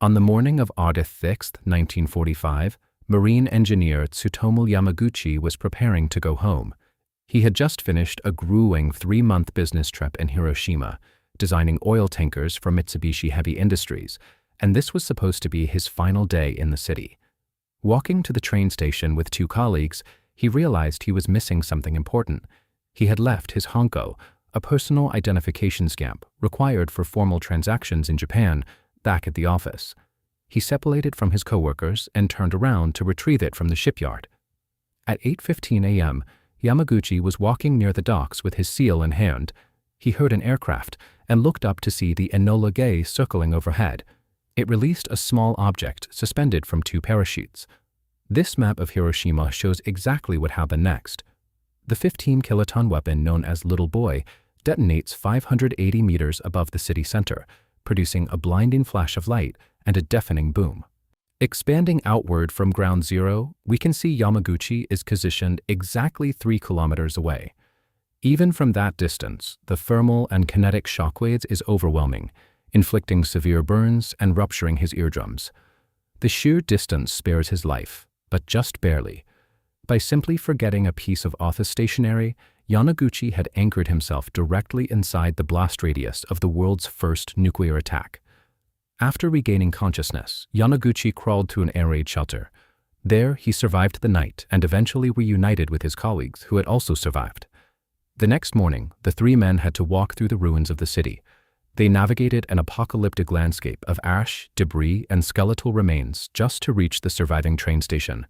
On the morning of August 6, 1945, marine engineer Tsutomu Yamaguchi was preparing to go home. He had just finished a grueling 3-month business trip in Hiroshima, designing oil tankers for Mitsubishi Heavy Industries, and this was supposed to be his final day in the city. Walking to the train station with 2 colleagues, he realized he was missing something important. He had left his honko, a personal identification stamp required for formal transactions in Japan, back at the office. He separated from his coworkers and turned around to retrieve it from the shipyard. At 8:15 a.m., Yamaguchi was walking near the docks with his seal in hand. He heard an aircraft and looked up to see the Enola Gay circling overhead. It released a small object suspended from 2 parachutes. This map of Hiroshima shows exactly what happened next. The 15-kiloton weapon known as Little Boy detonates 580 meters above the city center, producing a blinding flash of light and a deafening boom. Expanding outward from ground zero, we can see Yamaguchi is positioned exactly 3 kilometers away. Even from that distance, the thermal and kinetic shockwaves is overwhelming, inflicting severe burns and rupturing his eardrums. The sheer distance spares his life, but just barely. By simply forgetting a piece of office stationery, Yamaguchi had anchored himself directly inside the blast radius of the world's first nuclear attack. After regaining consciousness, Yamaguchi crawled to an air raid shelter. There, he survived the night and eventually reunited with his colleagues who had also survived. The next morning, the 3 men had to walk through the ruins of the city. They navigated an apocalyptic landscape of ash, debris, and skeletal remains just to reach the surviving train station.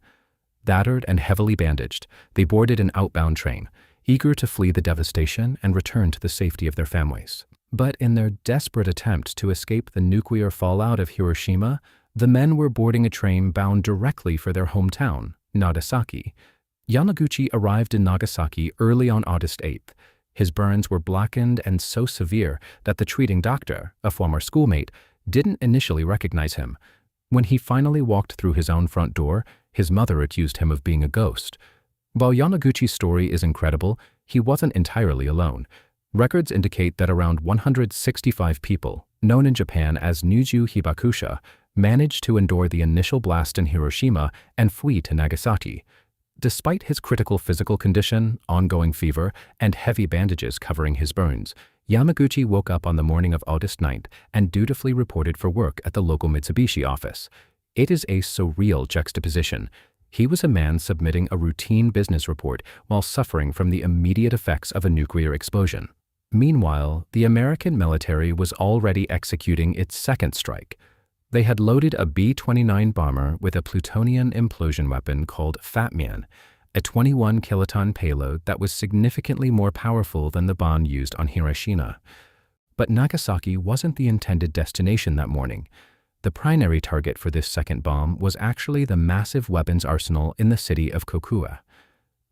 Battered and heavily bandaged, they boarded an outbound train, eager to flee the devastation and return to the safety of their families. But in their desperate attempt to escape the nuclear fallout of Hiroshima, the men were boarding a train bound directly for their hometown, Nagasaki. Yamaguchi arrived in Nagasaki early on August 8th. His burns were blackened and so severe that the treating doctor, a former schoolmate, didn't initially recognize him. When he finally walked through his own front door, his mother accused him of being a ghost. While Yamaguchi's story is incredible, he wasn't entirely alone. Records indicate that around 165 people, known in Japan as Nuju Hibakusha, managed to endure the initial blast in Hiroshima and flee to Nagasaki. Despite his critical physical condition, ongoing fever, and heavy bandages covering his burns, Yamaguchi woke up on the morning of August 9th and dutifully reported for work at the local Mitsubishi office. It is a surreal juxtaposition. He was a man submitting a routine business report while suffering from the immediate effects of a nuclear explosion. Meanwhile, the American military was already executing its second strike. They had loaded a B-29 bomber with a plutonium implosion weapon called Fat Man, a 21-kiloton payload that was significantly more powerful than the bomb used on Hiroshima. But Nagasaki wasn't the intended destination that morning. The primary target for this second bomb was actually the massive weapons arsenal in the city of Kokura.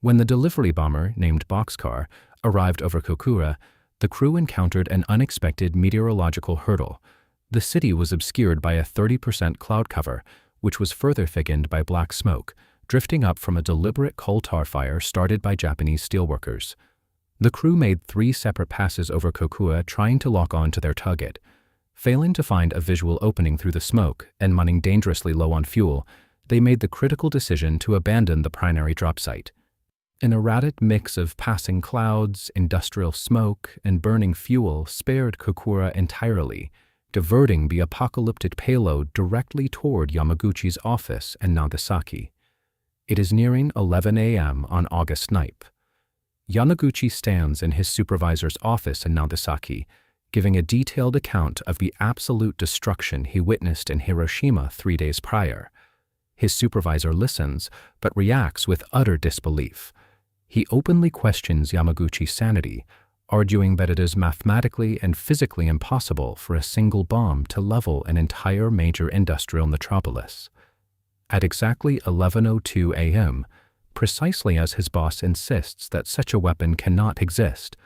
When the delivery bomber, named Boxcar, arrived over Kokura, the crew encountered an unexpected meteorological hurdle. The city was obscured by a 30% cloud cover, which was further thickened by black smoke, drifting up from a deliberate coal tar fire started by Japanese steelworkers. The crew made 3 separate passes over Kokura trying to lock on to their target. Failing to find a visual opening through the smoke and running dangerously low on fuel, they made the critical decision to abandon the primary drop site. An erratic mix of passing clouds, industrial smoke, and burning fuel spared Kokura entirely, diverting the apocalyptic payload directly toward Yamaguchi's office in Nagasaki. It is nearing 11 a.m. on August 9th. Yamaguchi stands in his supervisor's office in Nagasaki, giving a detailed account of the absolute destruction he witnessed in Hiroshima 3 days prior. His supervisor listens, but reacts with utter disbelief. He openly questions Yamaguchi's sanity, arguing that it is mathematically and physically impossible for a single bomb to level an entire major industrial metropolis. At exactly 11:02 a.m., precisely as his boss insists that such a weapon cannot exist,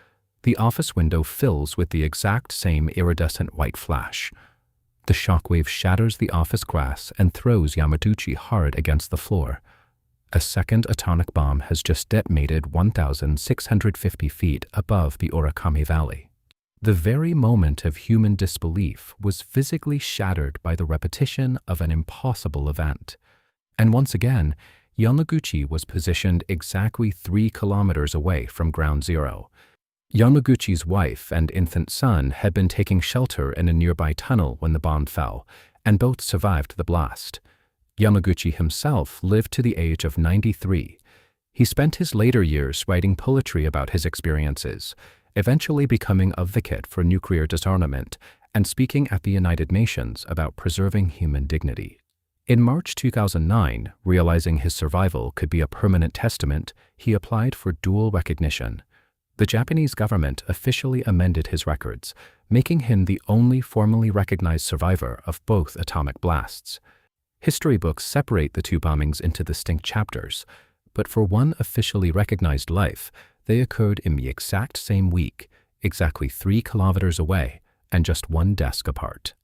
the office window fills with the exact same iridescent white flash. The shockwave shatters the office glass and throws Yamaguchi hard against the floor. A second atomic bomb has just detonated 1,650 feet above the Urakami Valley. The very moment of human disbelief was physically shattered by the repetition of an impossible event. And once again, Yamaguchi was positioned exactly 3 kilometers away from ground zero. Yamaguchi's wife and infant son had been taking shelter in a nearby tunnel when the bomb fell, and both survived the blast. Yamaguchi himself lived to the age of 93. He spent his later years writing poetry about his experiences, eventually becoming a advocate for nuclear disarmament and speaking at the United Nations about preserving human dignity. In March 2009, realizing his survival could be a permanent testament, he applied for dual recognition. The Japanese government officially amended his records, making him the only formally recognized survivor of both atomic blasts. History books separate the two bombings into distinct chapters, but for one officially recognized life, they occurred in the exact same week, exactly 3 kilometers away, and just 1 desk apart.